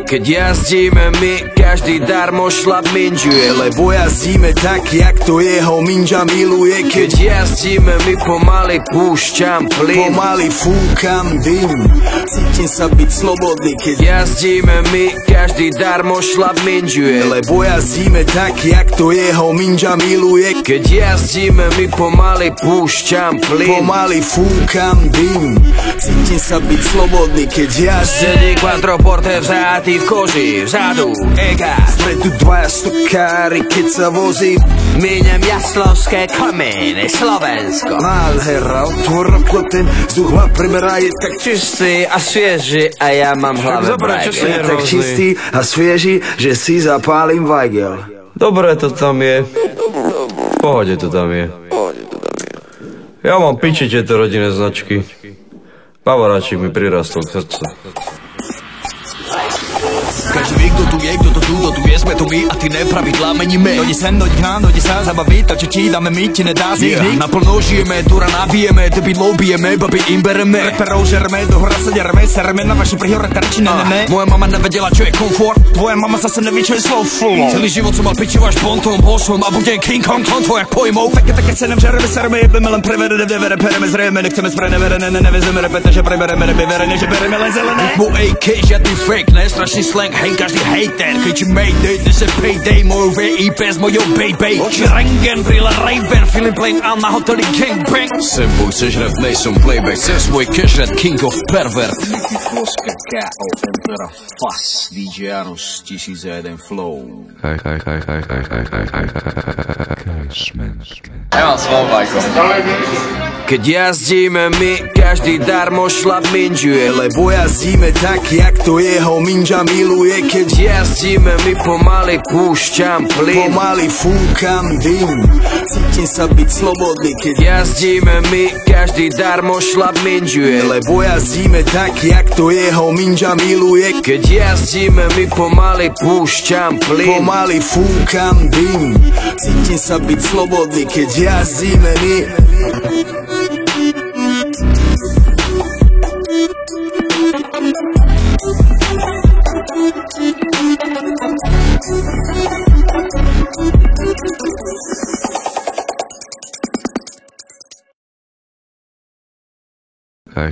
Keď jazdíme my, každý darmo šlap minžuje, lebo jazdíme tak, jak to jeho minža miluje. Keď jazdíme my, pomaly púšťam plyn, pomaly fúkam dym, cítim sa byť slobodný. Keď jazdíme my, každý darmo šlap minžuje, lebo jazdíme tak, jak to jeho minža miluje. Keď jazdíme my, pomaly púšťam plyn, pomaly fúkam dym, cítim sa byť slobodný. Keď jazdíme sedí quattroporte vzatý v koži, vzadu ega, spredu dvaja stokári, keď sa vozí. Míňam jaslovské komíny, Slovensko. Nádhera, otvor ten vzduch ma priberá, je tak čistý a svieži a ja mám hlave brajgel. Je tak čistý a svieži, že si zapálim vajgel. Dobre to tam je. V pohode to tam je. Ja mám piči tieto rodinné značky. Pavoráčik mi prirastol k srdcu. Každý vie, kto tu je, kto tu je, sme tu my a ty nepravidlá meníme. Dojdi sem, dojdi k nám, dojdi sa zabaviť, to čo ti dáme my, ti nedá z nich. Naplno žijeme, dura nabijeme, debilov bijeme, babi im bereme. Reperov žereme, do hora sa dereme, sereme na vaši prihore terči, ne. Moja mama nevedela, čo je komfort, tvoja mama zase neví, čo je slow flow. Celý život som mal pičivo až pontom, bosom a budem King Kong, konto jak pojmov. Také se nevžereme, sereme, jebeme len preverené, pereme zrejme, nechceme spreneverené, nevezeme repete, že prebereme, nebeverene, že bereme len zelené. Mo AK, žiadny fake, ne, strašný slang, hej, každý hater, keď ti mayday, dnes je payday, moju VIP s mojou baby. Oči rengen, brýle Ray-Ban, feeling plain a na hoteli gangbang. Sebou chceš rap, nejsom playback, chcem svoj cash rap, king of pervert. Floska K.O. Tempera Fas, DJ Janus, 1001 flow. Ja mám svoj bajko. Keď jazdíme my, každý darmo šlap minžuje, lebo jazdíme tak, jak to jeho minža miluje. Keď jazdíme my, pomaly púšťam plyn, pomaly fúkam dym, cítim sa byť slobodný. Keď jazdíme my, každý darmo šlap minžuje, lebo jazdíme tak, jak to jeho minža miluje. Keď jazdíme my, pomaly púšťam plyn, pomaly fúkam dym, cítim sa byť slobodný. Keď jazdíme my. Hi.